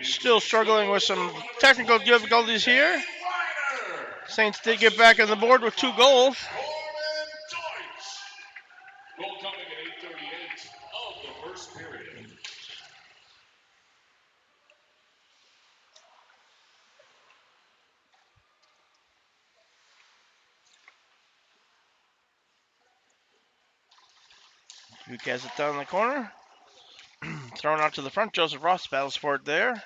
Still struggling with some technical difficulties here. Saints did get back on the board with 2 goals. Goal coming at 8:38 of the first period. Duke has it down in the corner. Thrown out to the front. Joseph Ross battles for it there.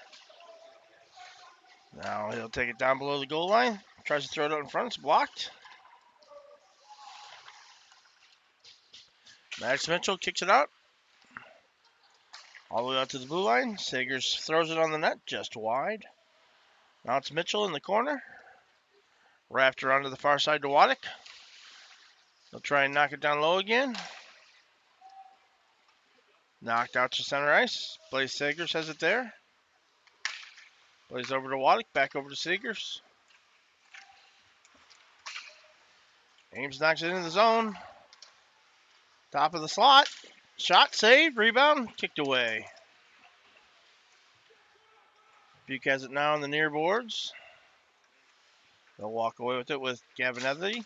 Now he'll take it down below the goal line. Tries to throw it out in front. It's blocked. Max Mitchell kicks it out. All the way out to the blue line. Sagers throws it on the net, just wide. Now it's Mitchell in the corner. Wrapped around to the far side to Waddick. He'll try and knock it down low again. Knocked out to center ice. Blaze Sagers has it there. Plays over to Waddick, back over to Sagers. Ames knocks it into the zone. Top of the slot. Shot, saved, rebound, kicked away. Buke has it now on the near boards. They'll walk away with it with Gavinetti.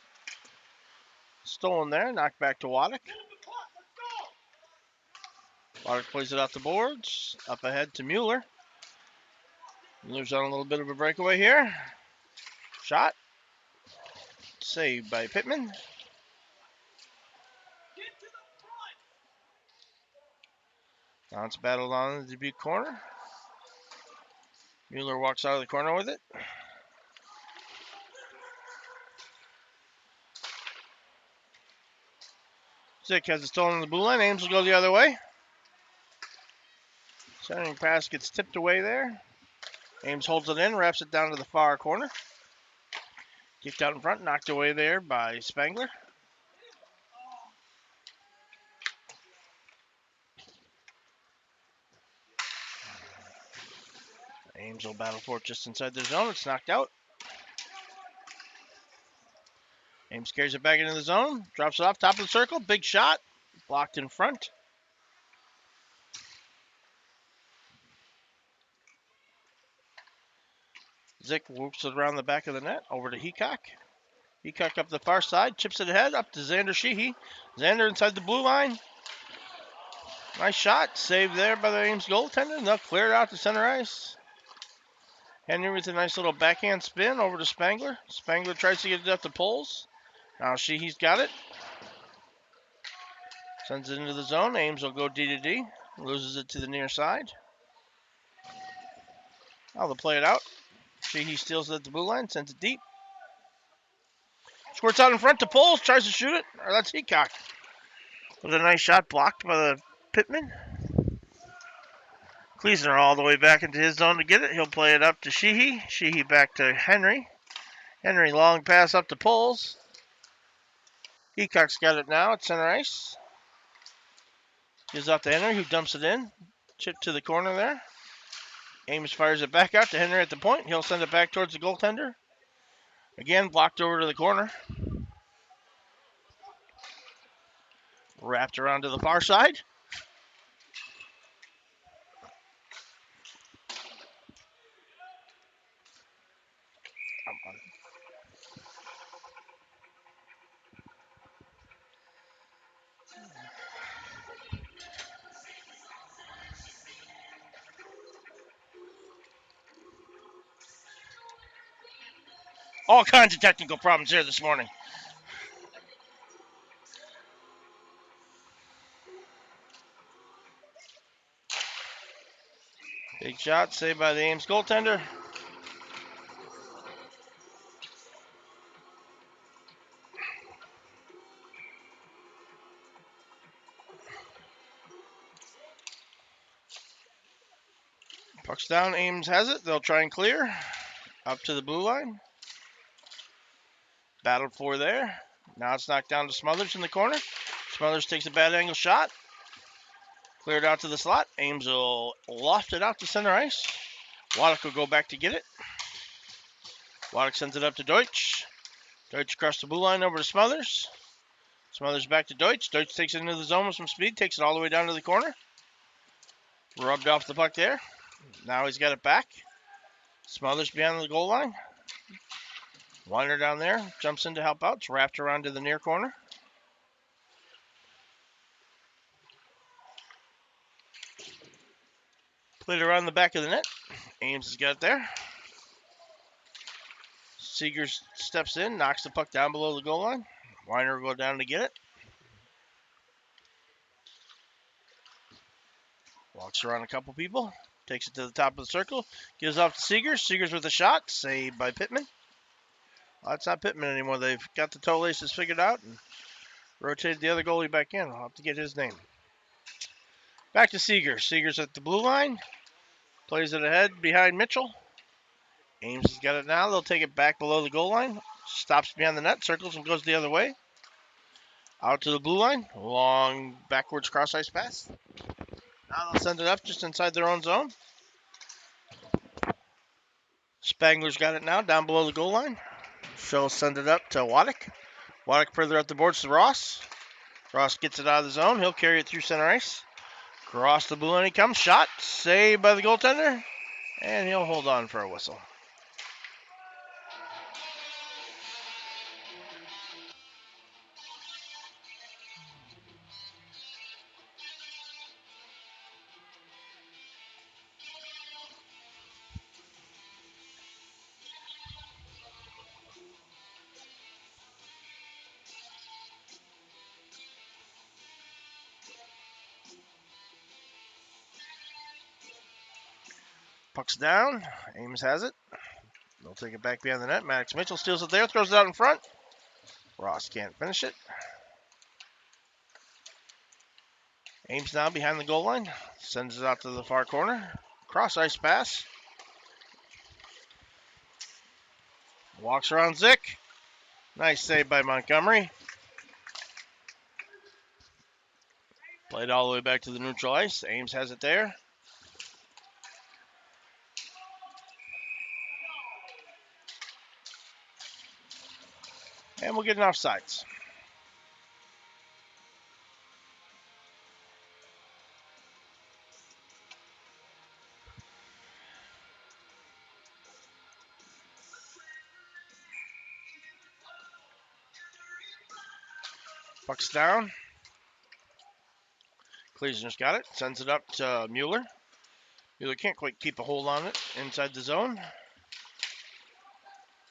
Stolen there, knocked back to Waddick. Waddick plays it off the boards. Up ahead to Mueller. Mueller's on a little bit of a breakaway here. Shot. Saved by Pittman. Now it's battled on the Dubuque corner. Mueller walks out of the corner with it. Zick has it stolen on the blue line. Ames will go the other way. Centering pass gets tipped away there. Ames holds it in, wraps it down to the far corner. Kicked out in front, knocked away there by Spangler. Ames will battle for it just inside their zone. It's knocked out. Ames carries it back into the zone. Drops it off top of the circle. Big shot. Blocked in front. Zick whoops it around the back of the net. Over to Heacock. Heacock up the far side. Chips it ahead. Up to Xander Sheehy. Xander inside the blue line. Nice shot. Saved there by the Ames goaltender. And they'll clear it out to center ice. Henry with a nice little backhand spin over to Spangler. Spangler tries to get it up to Poles. Now Sheehy's got it. Sends it into the zone. Ames will go D to D. Loses it to the near side. Now they'll play it out. Sheehy steals it at the blue line. Sends it deep. Squirts out in front to Poles. Tries to shoot it. Or that's Heacock. With a nice shot blocked by the Pittman. Kleesner all the way back into his zone to get it. He'll play it up to Sheehy. Sheehy back to Henry. Henry long pass up to Poles. Heacock's got it now at center ice. Gives out to Henry, who dumps it in. Chip to the corner there. Ames fires it back out to Henry at the point. He'll send it back towards the goaltender. Again, blocked over to the corner. Wrapped around to the far side. All kinds of technical problems here this morning. Big shot saved by the Ames goaltender. Puck's down. Ames has it. They'll try and clear. Up to the blue line. Battled for there. Now it's knocked down to Smothers in the corner. Smothers takes a bad angle shot. Cleared out to the slot. Ames will loft it out to center ice. Waddick will go back to get it. Waddick sends it up to Deutsch. Deutsch across the blue line over to Smothers. Smothers back to Deutsch. Deutsch takes it into the zone with some speed. Takes it all the way down to the corner. Rubbed off the puck there. Now he's got it back. Smothers behind the goal line. Weiner down there. Jumps in to help out. It's wrapped around to the near corner. Played around the back of the net. Ames has got it there. Seegers steps in, knocks the puck down below the goal line. Weiner will go down to get it. Walks around a couple people. Takes it to the top of the circle. Gives off to Seegers. Seegers with a shot. Saved by Pittman. Well, it's not Pittman anymore. They've got the toe laces figured out and rotated the other goalie back in. I'll have to get his name. Back to Seegers. Seegers at the blue line. Plays it ahead behind Mitchell. Ames has got it now. They'll take it back below the goal line. Stops behind the net. Circles and goes the other way. Out to the blue line. Long backwards cross ice pass. Now they'll send it up just inside their own zone. Spangler's got it now down below the goal line. She'll send it up to Waddick. Waddick further up the boards to Ross. Ross gets it out of the zone. He'll carry it through center ice. Across the blue line he comes. Shot. Saved by the goaltender. And he'll hold on for a whistle. Puck's down. Ames has it. They'll take it back behind the net. Max Mitchell steals it there. Throws it out in front. Ross can't finish it. Ames now behind the goal line. Sends it out to the far corner. Cross ice pass. Walks around Zick. Nice save by Montgomery. Played all the way back to the neutral ice. Ames has it there. And we'll get an offsides. Puck's down. Kleesner's got it. Sends it up to Mueller. Mueller can't quite keep a hold on it inside the zone.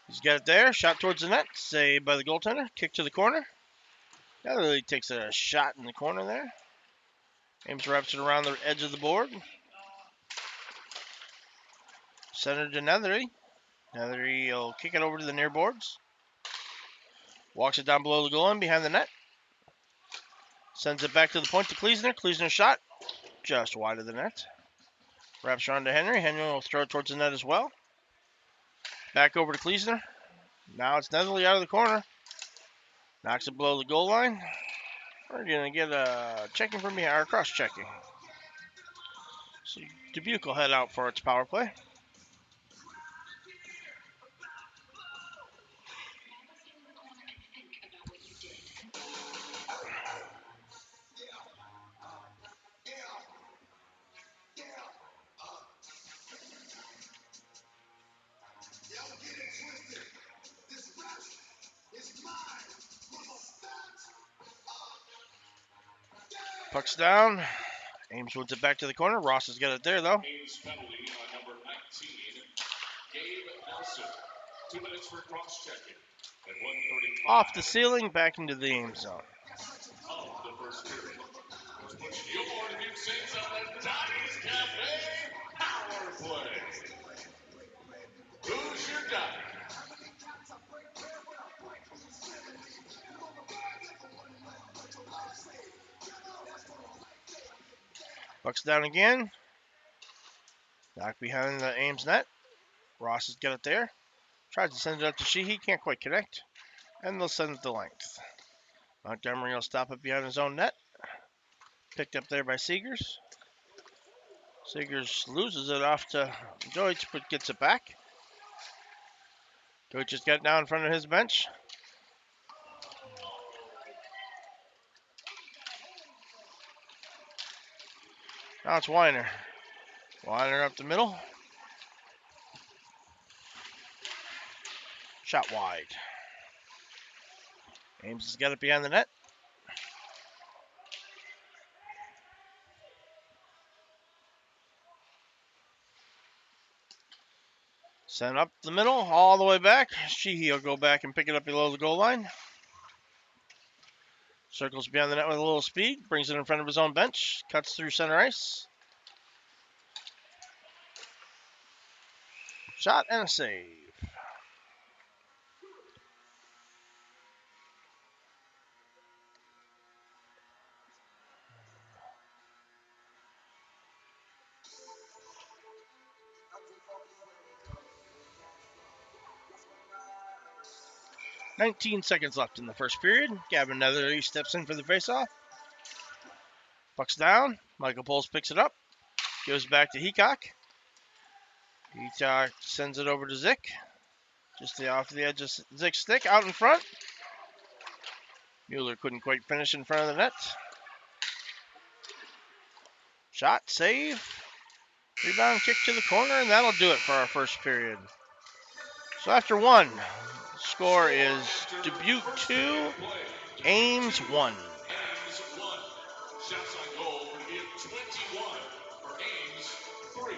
He's got it there. Shot towards the net. Saved by the goaltender. Kick to the corner. Netherly takes a shot in the corner there. Ames wraps it around the edge of the board. Center to Netherly. Netherly will kick it over to the near boards. Walks it down below the goal line behind the net. Sends it back to the point to Kleesner. Kleesner shot just wide of the net. Wraps around to Henry. Henry will throw it towards the net as well. Back over to Kleesner. Now it's Netherly out of the corner. Knocks it below the goal line. We're going to get a checking from behind, or cross-checking. So Dubuque will head out for its power play. Puck's down. Ames wins it back to the corner. Ross has got it there, though. Ames penalty on number 19, Gabe Nelson. 2 minutes for cross-checking. At 1:35. Off the ceiling, back into the Ames zone. Of the first period. Which puts your Dubuque Saints on the Donnie's Cafe power play. Who's your Donnie? Puck's down again. Back behind the Ames net. Ross has got it there. Tries to send it up to Sheehy. Can't quite connect. And they'll send it the length. Montgomery will stop it behind his own net. Picked up there by Seegers. Seegers loses it off to Deutsch, but gets it back. Deutsch has got it down in front of his bench. Now it's Weiner. Liner up the middle. Shot wide. Ames has got it behind the net. Sent up the middle, all the way back. Sheehy will go back and pick it up below the goal line. Circles behind the net with a little speed. Brings it in front of his own bench. Cuts through center ice. Shot and a save. "19 seconds left in the first period. Gavin Netherly steps in for the faceoff. Puck's down. Michael Poles picks it up. Goes back to Heacock. Heacock sends it over to Zick. Just off the edge of Zick's stick, out in front. Mueller couldn't quite finish in front of the net. Shot, save. Rebound, kick to the corner, and that'll do it for our first period. So after one, score is Dubuque 2, Ames 1. Ames 1. Shots on goal for Dubuque 21. For Ames 3.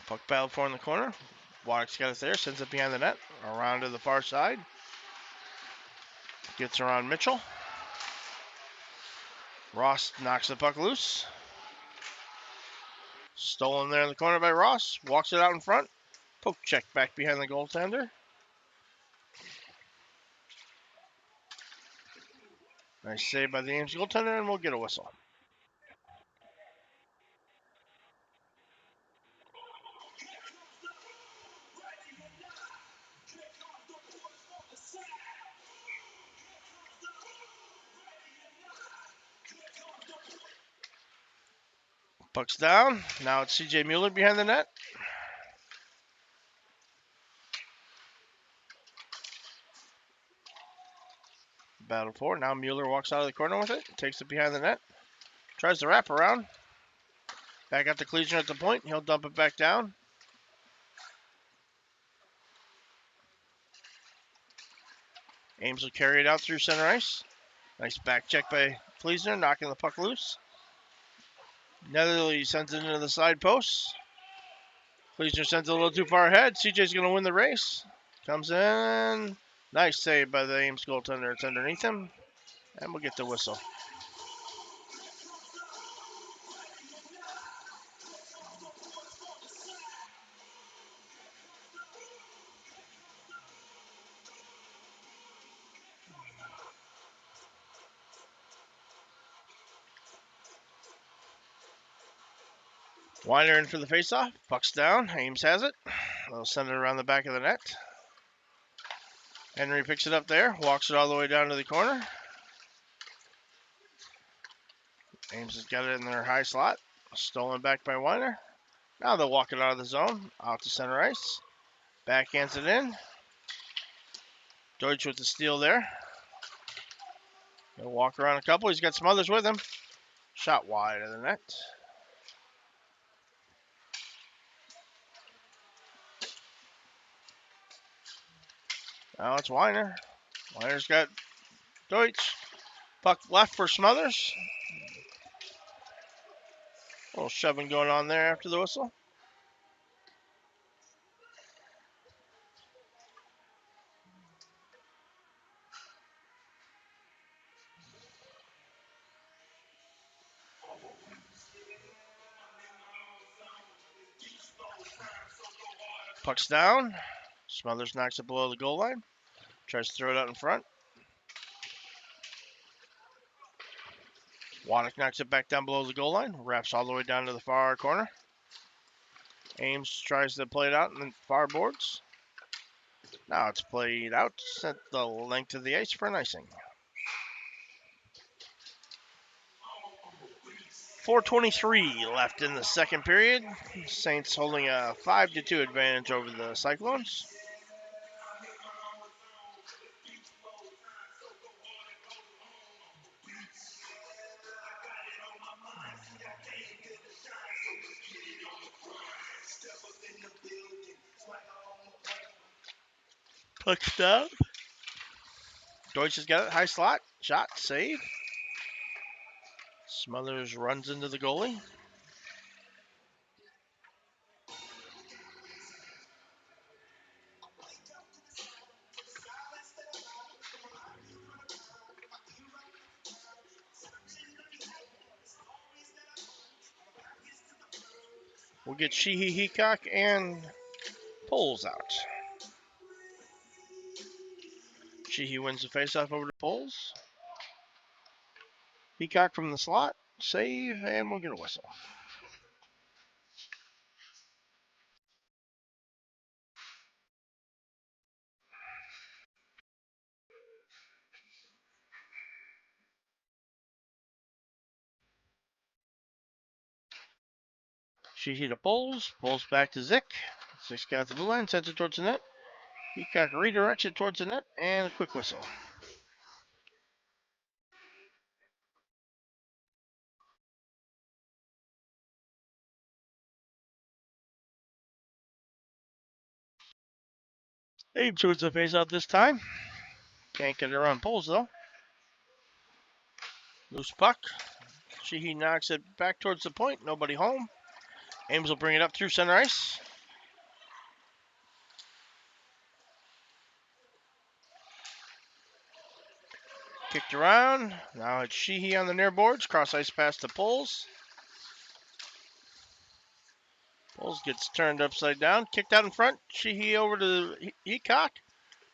Puck battle for in the corner. Waddick's got it there, sends it behind the net, around to the far side. Gets around Mitchell. Ross knocks the puck loose. Stolen there in the corner by Ross. Walks it out in front. Poke check back behind the goaltender. Nice save by the Ames goaltender, and we'll get a whistle. Puck's down. Now it's CJ Mueller behind the net. Battle for. Now Mueller walks out of the corner with it. Takes it behind the net. Tries to wrap around. Back out to Kleesner at the point. He'll dump it back down. Ames will carry it out through center ice. Nice back check by Kleesner, knocking the puck loose. Netherly sends it into the side post. Kleesner sends it a little too far ahead. CJ's going to win the race. Comes in. Nice save by the Ames goaltender. It's underneath him. And we'll get the whistle. Weiner in for the faceoff. Puck's down. Ames has it. They'll send it around the back of the net. Henry picks it up there. Walks it all the way down to the corner. Ames has got it in their high slot. Stolen back by Weiner. Now they'll walk it out of the zone. Out to center ice. Backhands it in. Deutsch with the steal there. He'll walk around a couple. He's got some others with him. Shot wide of the net. Now it's Weiner. Weiner's got Deutsch. Puck left for Smothers. A little shoving going on there after the whistle. Puck's down. Smothers knocks it below the goal line. Tries to throw it out in front. Waddick knocks it back down below the goal line. Wraps all the way down to the far corner. Ames tries to play it out in the far boards. Now it's played out at the length of the ice for an icing. 4:23 left in the second period. Saints holding a 5-2 advantage over the Cyclones. Puck's down. Deutsch has got it. High slot. Shot. Save. Smothers runs into the goalie. We'll get Sheehy, Heacock, and Poles out. Sheehy wins the faceoff over to Poles. Heacock from the slot. Save, and we'll get a whistle. Sheehy to Poles. Poles back to Zick. Zick's got the blue line, sends it towards the net. Heacock redirects it towards the net, and a quick whistle. Ames wins the faceoff this time. Can't get it around Poles, though. Loose puck. Sheehy knocks it back towards the point. Nobody home. Ames will bring it up through center ice. Kicked around. Now it's Sheehy on the near boards. Cross ice pass to Poles. Poles gets turned upside down. Kicked out in front. Sheehy over to Heacock.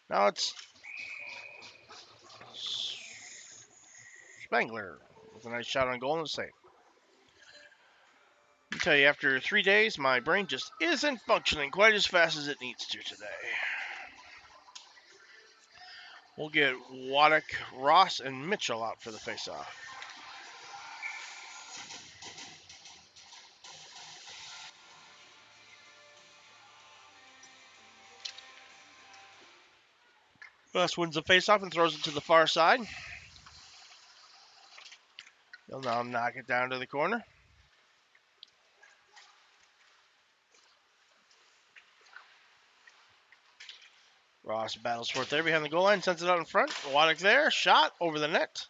Now it's Spangler with a nice shot on goal and a save. I tell you, after 3 days, my brain just isn't functioning quite as fast as it needs to today. We'll get Waddick, Ross, and Mitchell out for the faceoff. Ross wins the faceoff and throws it to the far side. He'll now knock it down to the corner. Ross battles for it there behind the goal line, sends it out in front. Waddick there, shot over the net.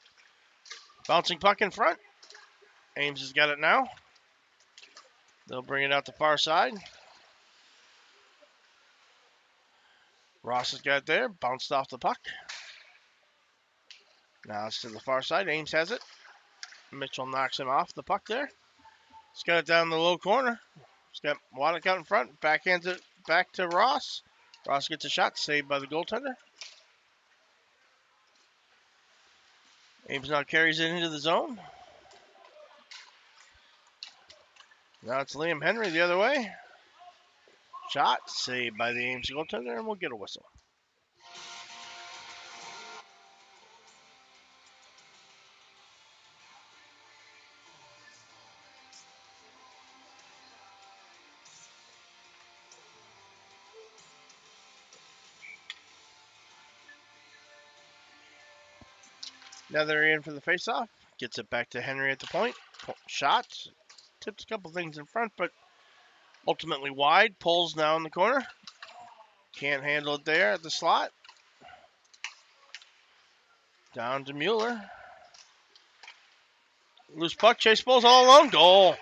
Bouncing puck in front. Ames has got it now. They'll bring it out the far side. Ross has got it there, bounced off the puck. Now it's to the far side. Ames has it. Mitchell knocks him off the puck there. He's got it down the low corner. He's got Waddick out in front. Backhands it back to Ross. Ross gets a shot, saved by the goaltender. Ames now carries it into the zone. Now it's Liam Henry the other way. Shot, saved by the Ames goaltender, and we'll get a whistle. Nether in for the faceoff. Gets it back to Henry at the point. Shot. Tips a couple things in front, but ultimately wide. Pulls now in the corner. Can't handle it there at the slot. Down to Mueller. Loose puck. Chase Bulls all alone. Goal.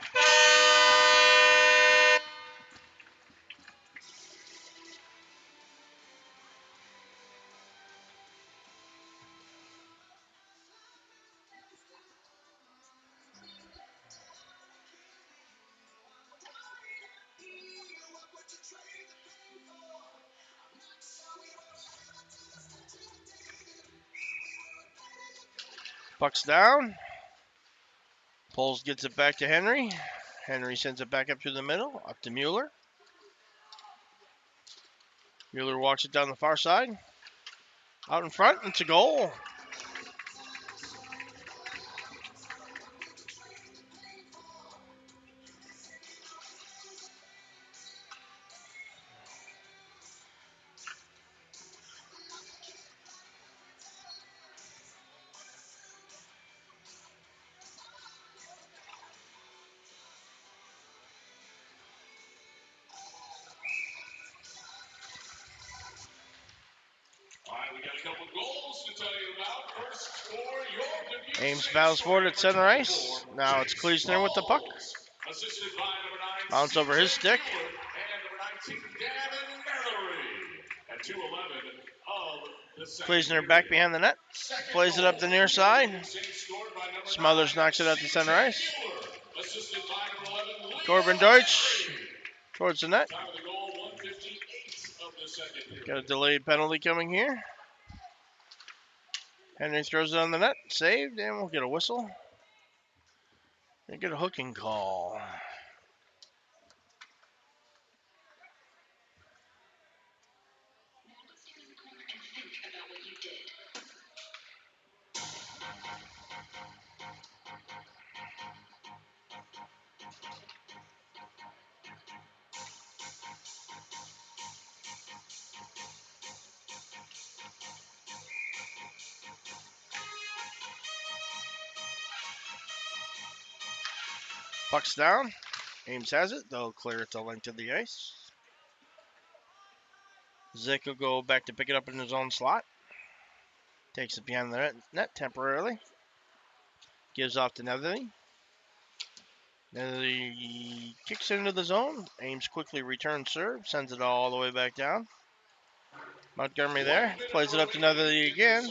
Puck's down. Pulls gets it back to Henry. Henry sends it back up to the middle. Up to Mueller. Mueller walks it down the far side. Out in front. It's a goal. All right, we got a couple goals to tell you about. First, for your Dubuque Ames Saints battles forward at scored center number ice. 4, Now it's Chase Kleesner with the puck. Balls. Assisted by number 9, Bounce over his CJ stick. Mueller, and number 19, Gavin Mallory. At 2:11 of the second Kleesner period. back behind the net. Second Plays it up the goal near for your side. Dubuque Saints scored by number Smothers 9, knocks it out to center CJ ice. Mueller. Assisted by number 11, Liam Corbin Deutsch Henry. towards the net. Time of the goal, 1:58 of the second period. Got a delayed penalty coming here. Henry throws it on the net. Saved, and we'll get a whistle. And get a hooking call. Puck's down. Ames has it. They'll clear it to length of the ice. Zick will go back to pick it up in his own slot. Takes it behind the net temporarily. Gives off to Netherly. Netherly kicks it into the zone. Ames quickly returns serve. Sends it all the way back down. Montgomery there. Plays it up to Netherly again.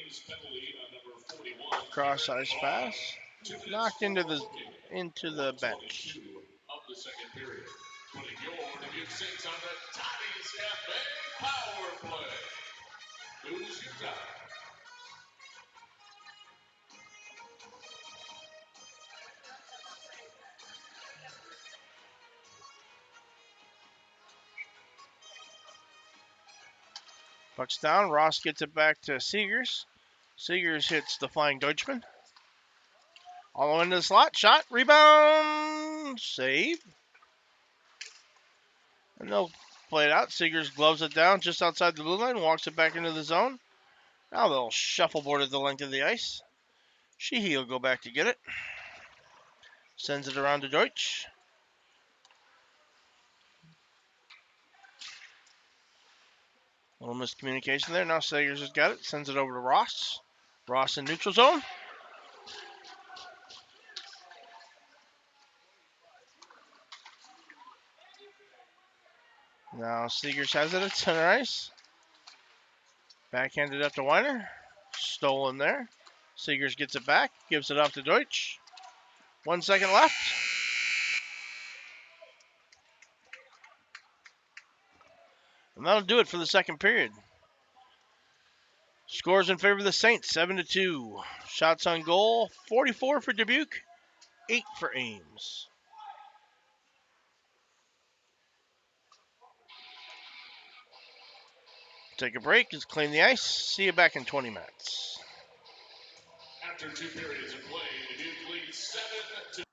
Ames penalty on number 41. Cross ice pass. 2 minutes Knocked for into the bench. 1:22 of the second period. Putting your Dubuque Saints on the Toddy's Cafe power play. Who's your guy? Puck's down. Ross gets it back to Seegers. Seegers hits the flying Deutschman. All the way into the slot. Shot. Rebound. Save. And they'll play it out. Seegers gloves it down just outside the blue line. Walks it back into the zone. Now they'll shuffleboard it the length of the ice. Sheehy will go back to get it. Sends it around to Deutsch. A little miscommunication there. Now Seegers has got it. Sends it over to Ross. Ross in neutral zone. Now Seegers has it at center ice. Backhanded up to Weiner. Stolen there. Seegers gets it back. Gives it off to Deutsch. 1 second left. And that'll do it for the second period. Scores in favor of the Saints, 7-2. Shots on goal, 44 for Dubuque, 8 for Ames. Take a break, just clean the ice. See you back in 20 minutes. After 2 periods of play, Dubuque leads 7-2.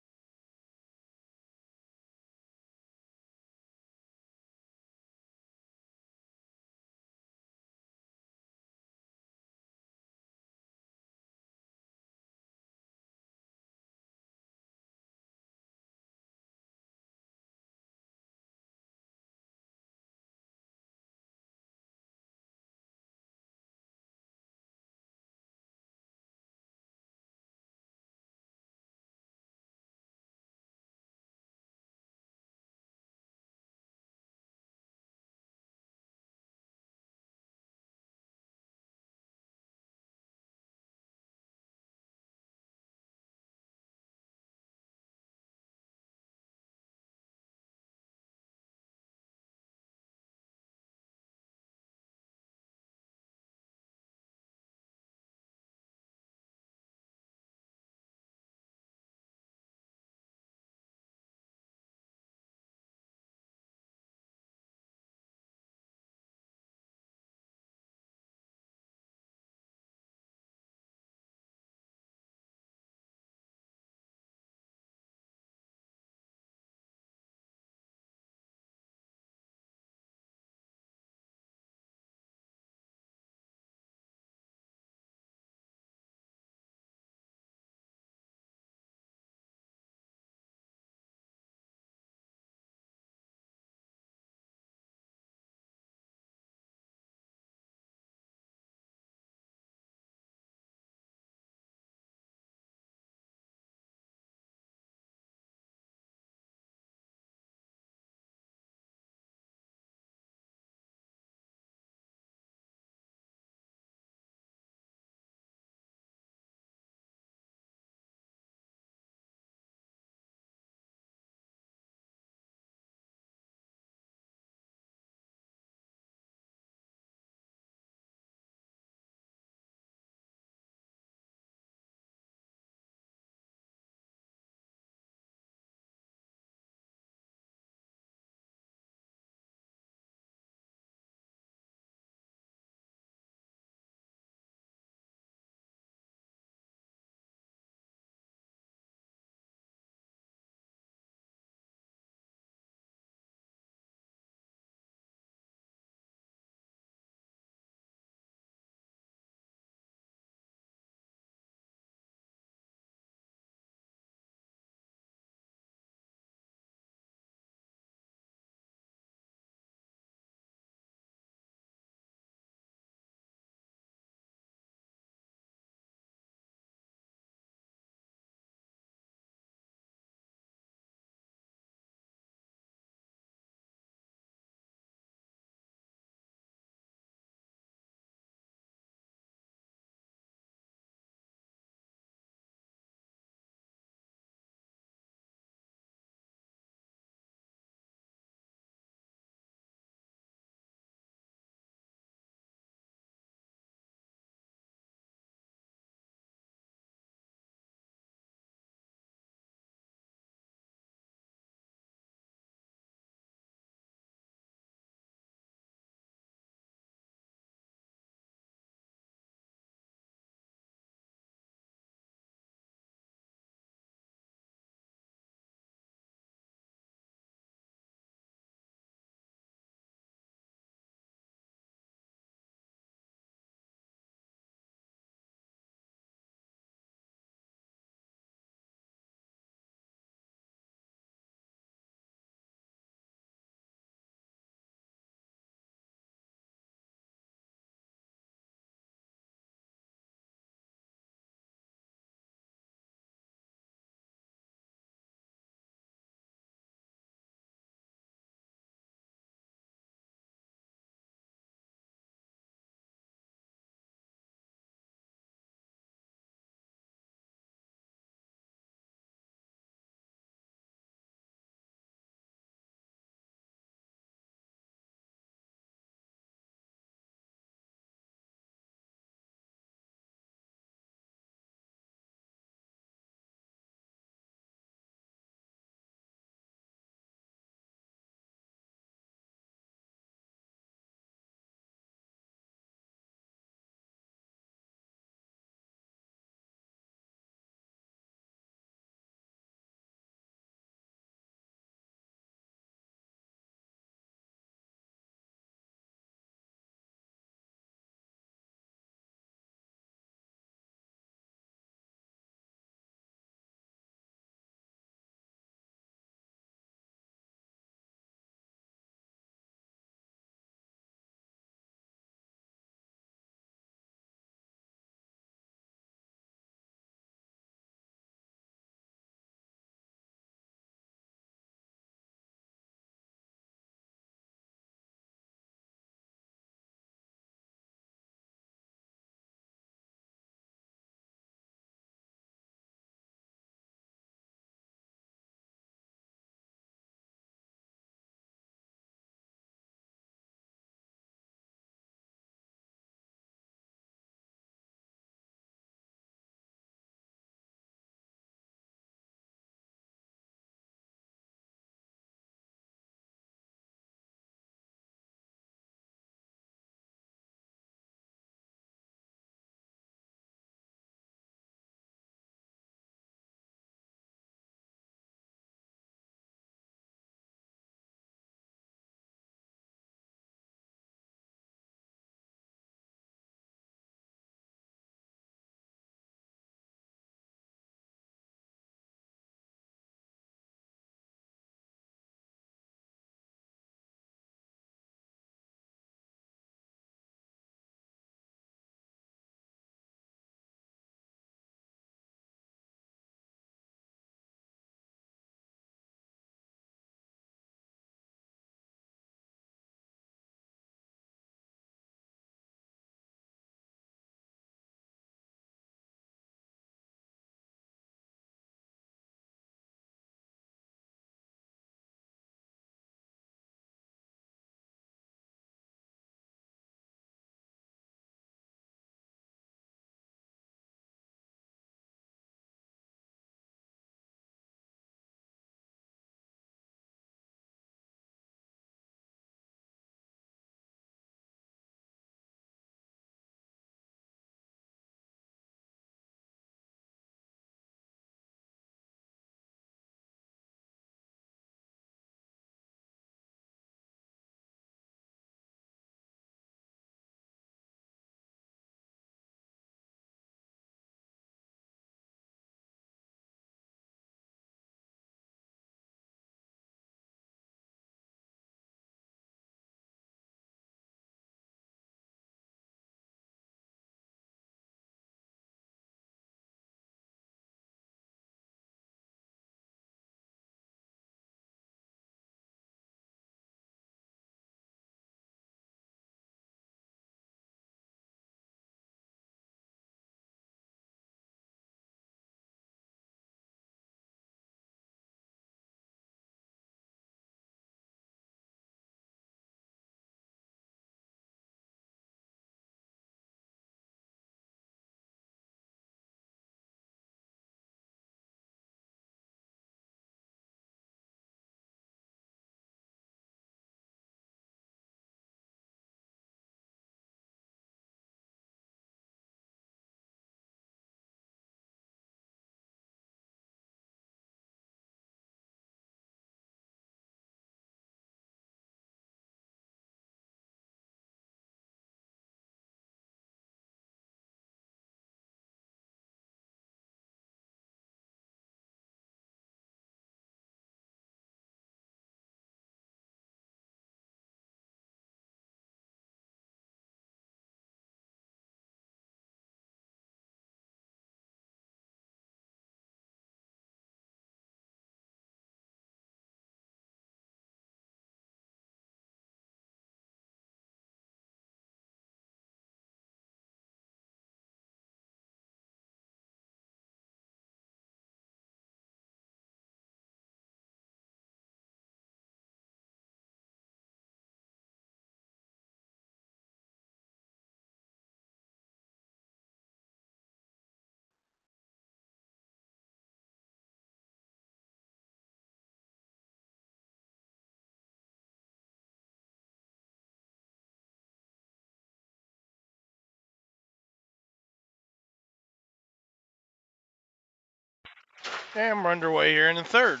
And we're underway here in the third.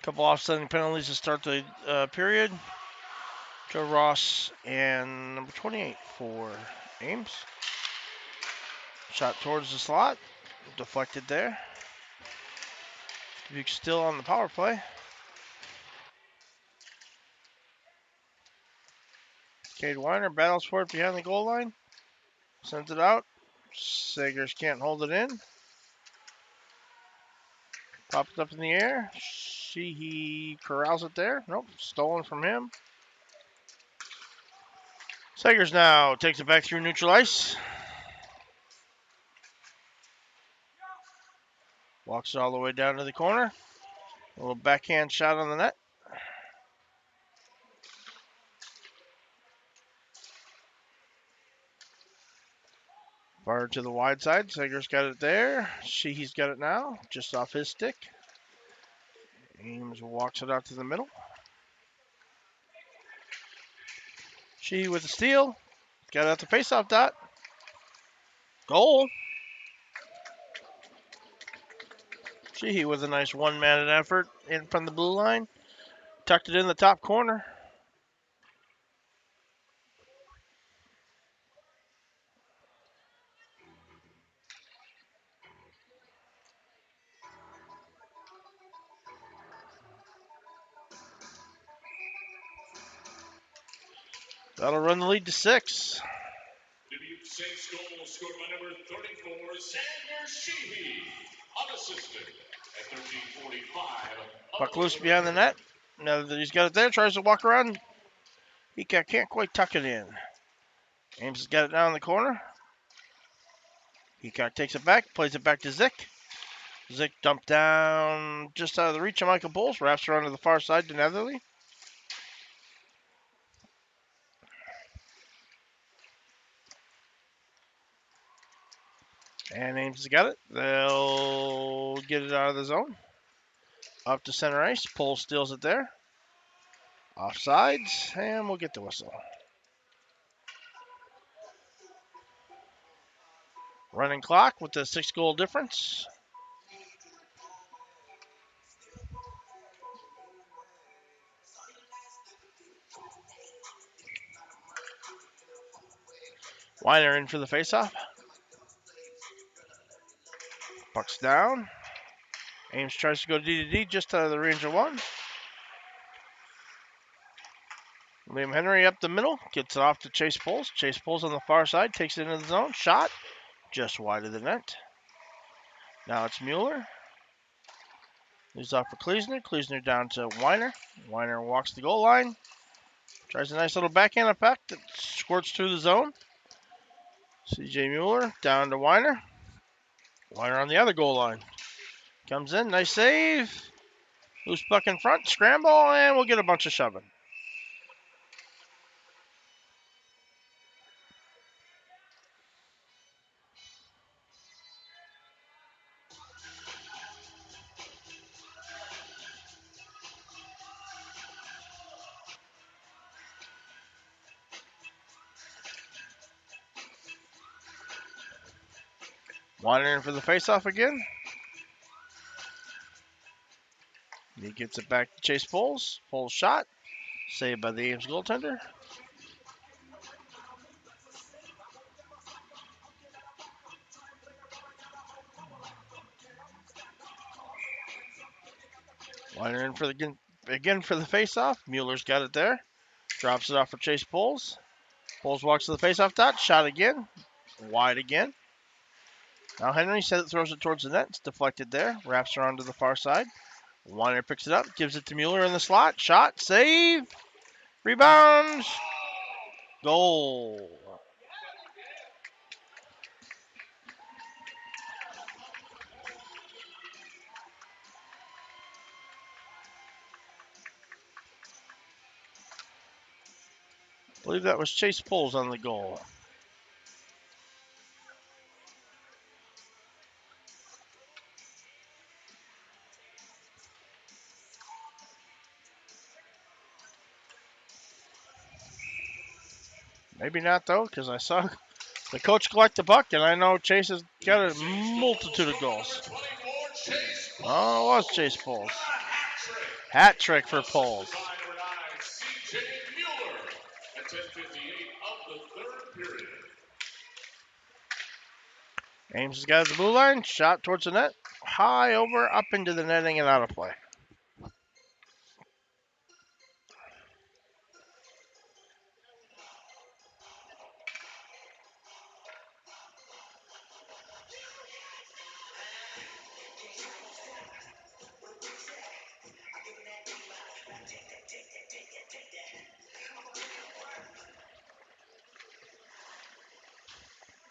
Couple offsetting penalties to start the period. Joe Ross and number 28 for Ames. Shot towards the slot. Deflected there. Duke still on the power play. Cade Weiner battles for it behind the goal line. Sends it out. Sagers can't hold it in. Pops it up in the air. He corrals it there. Nope, stolen from him. Sagers now takes it back through neutral ice. Walks it all the way down to the corner. A little backhand shot on the net. Far to the wide side. Sagers got it there. Sheehy's got it now, just off his stick. Ames walks it out to the middle. Sheehy with the steal. Got it at the faceoff dot. Goal. Sheehy with a nice one-man effort in from the blue line. Tucked it in the top corner. That'll run the lead to 6. Dubuque saves goal scored by number 34, Xander Sheehy, unassisted at 13:45. Puck loose behind the net. Now that he's got it there, tries to walk around. He can't quite tuck it in. Ames has got it down in the corner. Heacock takes it back, plays it back to Zick. Zick dumped down just out of the reach of Michael Bowles, wraps around to the far side to Netherly. And Ames has got it. They'll get it out of the zone. Up to center ice. Pole steals it there. Offsides, and we'll get the whistle. Running clock with the 6-goal difference. Weiner in for the faceoff. Puck's down. Ames tries to go D-to-D just out of the range of one. Liam Henry up the middle. Gets it off to Chase Poles. Chase Poles on the far side. Takes it into the zone. Shot. Just wide of the net. Now it's Mueller. Leaves off for Kleesner. Kleesner down to Weiner. Weiner walks the goal line. Tries a nice little backhand effect that squirts through the zone. C.J. Mueller down to Weiner. Weiner on the other goal line. Comes in. Nice save. Loose puck in front. Scramble, and we'll get a bunch of shoving. Weiner in for the faceoff again. He gets it back to Chase Poles. Poles shot. Saved by the Ames goaltender. Weiner in for the again for the faceoff. Mueller's got it there. Drops it off for Chase Poles. Poles walks to the faceoff dot. Shot again. Wide again. Now Henry throws it towards the net. It's deflected there. Wraps around to the far side. Weiner picks it up. Gives it to Mueller in the slot. Shot. Save. Rebound. Goal. I believe that was Chase Poles on the goal. Maybe not, though, because I saw the coach collect the puck, and I know Chase has got a multitude of goals. Chase Oh, it was Chase Poles. What a hat trick. Hat trick for Assisted Poles. by number 9, C.J. Mueller at 10:58 of the third period. Ames has got it at the blue line. Shot towards the net. High over, up into the netting, and out of play.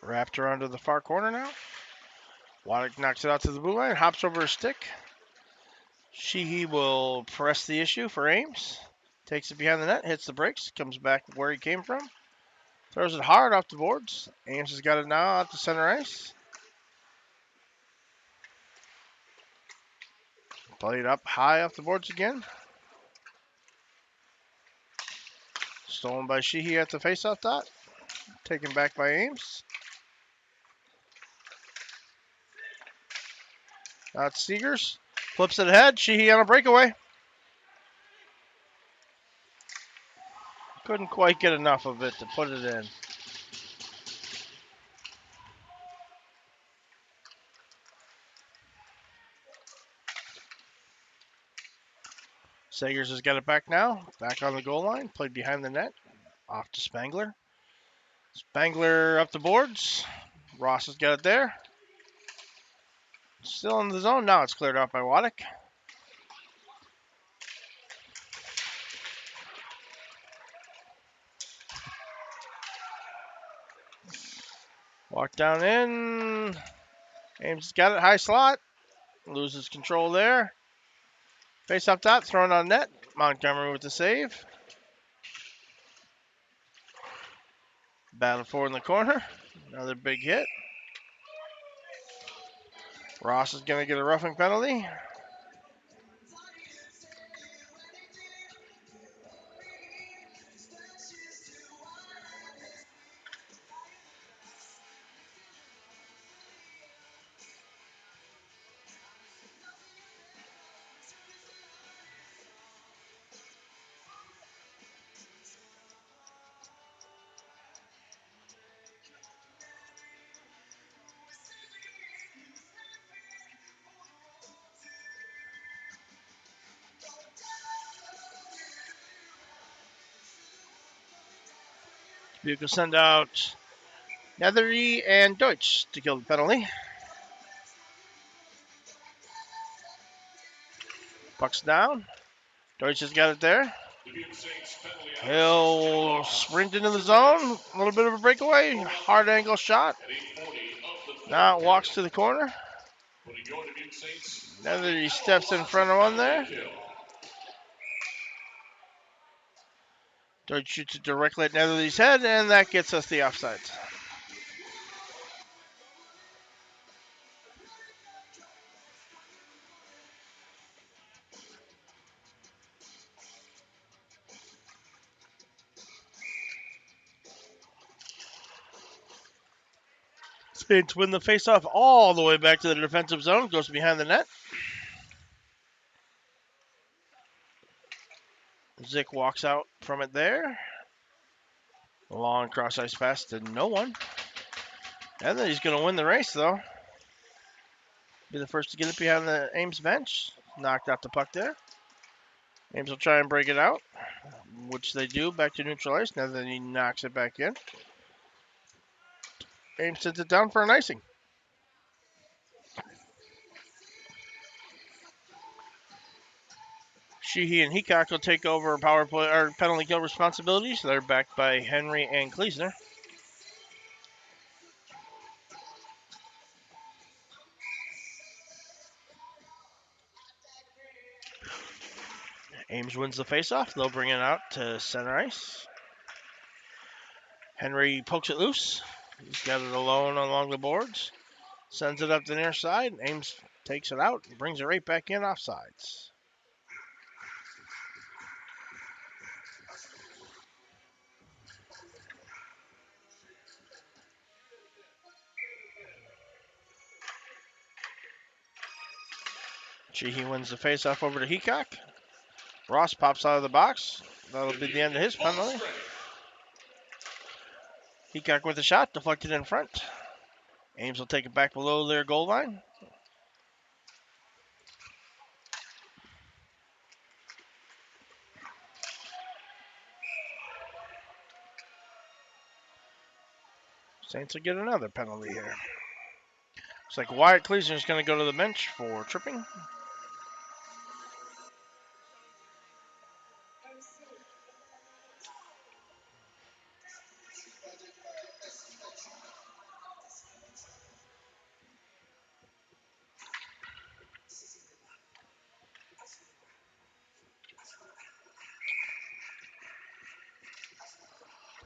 Wrapped around to the far corner now. Waddick knocks it out to the blue line. Hops over his stick. Sheehy will press the issue for Ames. Takes it behind the net, hits the brakes, comes back where he came from. Throws it hard off the boards. Ames has got it now out to center ice. Played up high off the boards again. Stolen by Sheehy at the faceoff dot. Taken back by Ames. That's Seegers. Flips it ahead. Sheehy on a breakaway. Couldn't quite get enough of it to put it in. Sagers has got it back now. Back on the goal line. Played behind the net. Off to Spangler. Spangler up the boards. Ross has got it there. Still in the zone. Now it's cleared out by Waddick. Walk down in. Ames has got it. High slot. Loses control there. Face up top. Thrown on net. Montgomery with the save. Battle for in the corner. Another big hit. Ross is going to get a roughing penalty. Dubuque will send out Nethery and Deutsch to kill the penalty. Puck's down. Deutsch has got it there. Dubuque Saints penalty on He'll sprint into the zone. A little bit of a breakaway. Hard angle shot. at 8:40 of the third Now it period. walks to the corner. Putting your Dubuque Saints Nethery steps in front of one there. kill. Deutsch shoots it directly at Nethery's head, and that gets us the offsides. Saints win the faceoff all the way back to the defensive zone. Goes behind the net. Zick walks out from it there. Long cross ice pass to no one. And then he's going to win the race, though. Be the first to get it behind the Ames bench. Knocked out the puck there. Ames will try and break it out, which they do. Back to neutral ice. Now that he knocks it back in. Ames sends it down for an icing. Sheehy and Heacock will take over power play or penalty kill responsibilities. They're backed by Henry and Kleesner. Ames wins the faceoff. They'll bring it out to center ice. Henry pokes it loose. He's got it alone along the boards. Sends it up the near side. Ames takes it out and brings it right back in offsides. Sheehy wins the faceoff over to Heacock. Ross pops out of the box. That'll be the end of his penalty. Heacock with a shot, deflected in front. Ames will take it back below their goal line. Saints will get another penalty here. Looks like Wyatt Kleesner is going to go to the bench for tripping.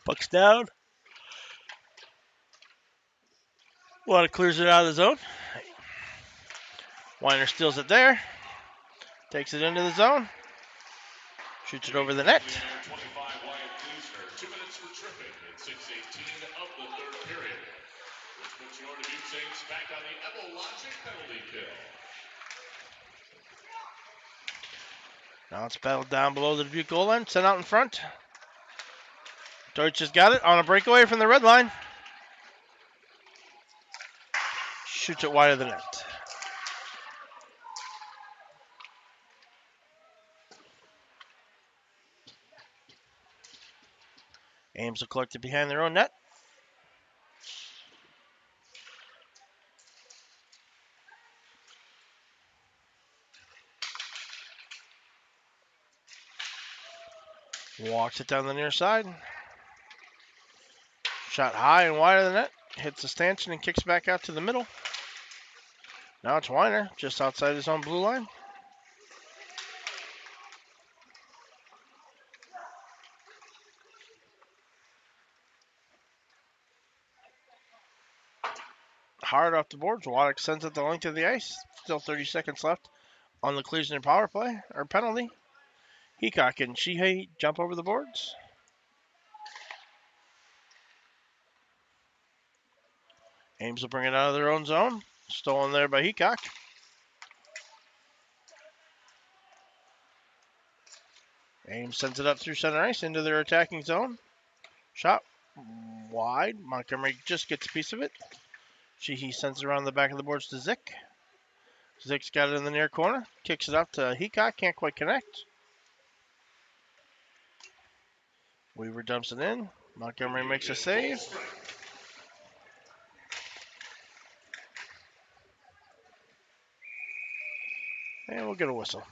Puck's down. Wyatt clears it out of the zone. Weiner steals it there. Takes it into the zone. Shoots it over the net. 25 Wyatt Kleesner, 2 minutes for tripping in 6:18 of the third period, which puts your Dubuque Saints back on the Evo Logic penalty kill. Now it's battled down below the Dubuque goal line. Sent out in front. Deutsch has got it on a breakaway from the red line. Shoots it wide of the net. Ames will collect it behind their own net. Walks it down the near side. Shot high and wide of the net. Hits the stanchion and kicks back out to the middle. Now it's Weiner, just outside his own blue line. Hard off the boards. Waddick sends it the length of the ice. Still 30 seconds left on the Kleesner power play, or penalty. Heacock and Sheehy jump over the boards. Ames will bring it out of their own zone. Stolen there by Heacock. Ames sends it up through center ice into their attacking zone. Shot wide. Montgomery just gets a piece of it. Sheehy sends it around the back of the boards to Zick. Zick's got it in the near corner. Kicks it up to Heacock. Can't quite connect. Weaver dumps it in. Montgomery makes a save. And we'll get a whistle.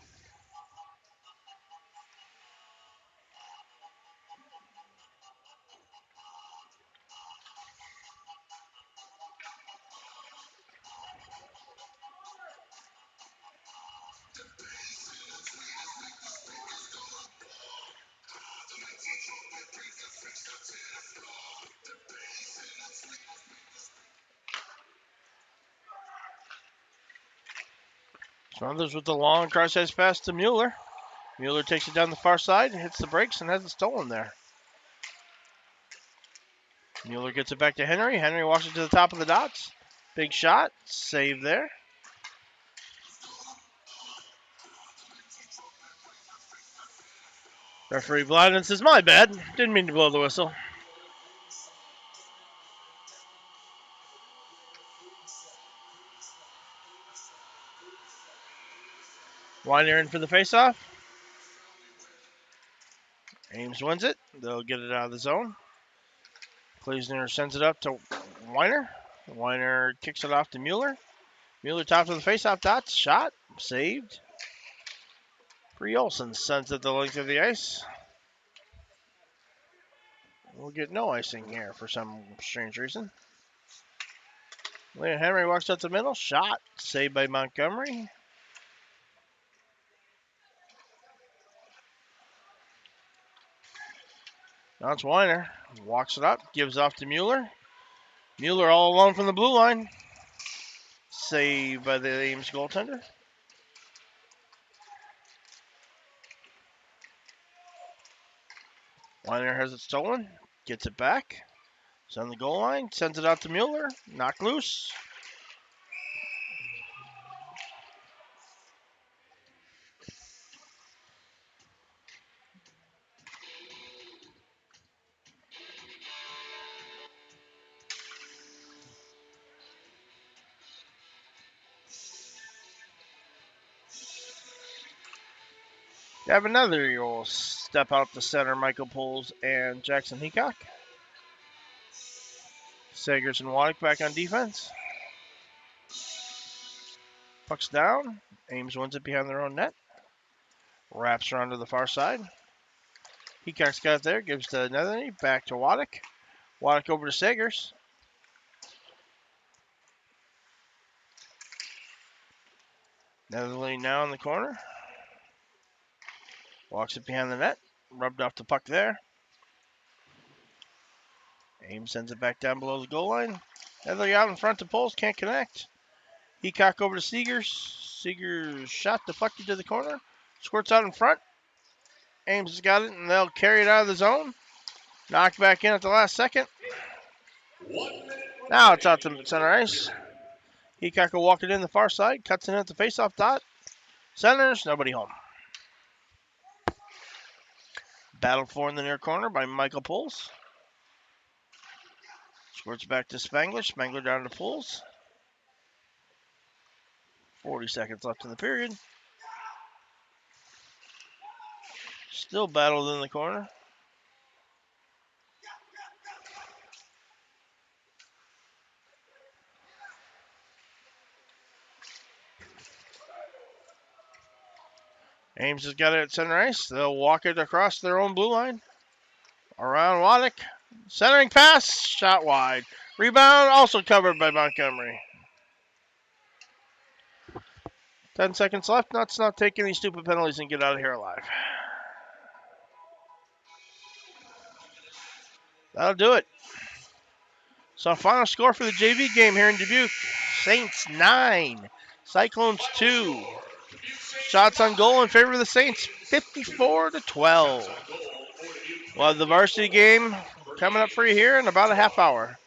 Smothers with the long cross-ice pass to Mueller. Mueller takes it down the far side, hits the brakes, and has it stolen there. Mueller gets it back to Henry. Henry walks it to the top of the dots. Big shot. Save there. Referee Blyden says, my bad. Didn't mean to blow the whistle. Weiner in for the faceoff. Ames wins it. They'll get it out of the zone. Kleesner sends it up to Weiner. Weiner kicks it off to Mueller. Mueller top of the faceoff dots. Shot. Saved. Bree Olsen sends it the length of the ice. We'll get no icing here for some strange reason. Leon Henry walks up the middle. Shot. Saved by Montgomery. Now it's Weiner. Walks it up. Gives off to Mueller. Mueller all alone from the blue line. Saved by the Ames goaltender. Weiner has it stolen. Gets it back. It's on the goal line. Sends it out to Mueller. Knocked loose. Have another, you'll step out to center, Michael Pools and Jackson Heacock. Sagers and Waddick back on defense. Puck's down. Ames wins it behind their own net. Wraps around to the far side. Heacock's got it there. Gives to Netherly. Back to Waddick. Waddick over to Sagers. Netherly now in the corner. Walks it behind the net. Rubbed off the puck there. Ames sends it back down below the goal line. Netherly out in front to Poles. Can't connect. Heacock over to Seegers. Seegers shot deflected to the corner. Squirts out in front. Ames has got it, and they'll carry it out of the zone. Knocked back in at the last second. Now it's out to center ice. Heacock will walk it in the far side. Cuts it in at the faceoff dot. Centers, nobody home. Battled for in the near corner by Michael Pools. Squirts back to Spangler. Spangler down to Pools. 40 seconds left in the period. Still battled in the corner. Ames has got it at center ice. They'll walk it across their own blue line. Around Waddick. Centering pass. Shot wide. Rebound also covered by Montgomery. 10 seconds left. Let's not take any stupid penalties and get out of here alive. That'll do it. So final score for the JV game here in Dubuque. Saints 9. Cyclones 2. Shots on goal in favor of the Saints, 54-12. We'll have the varsity game coming up for you here in about a half hour.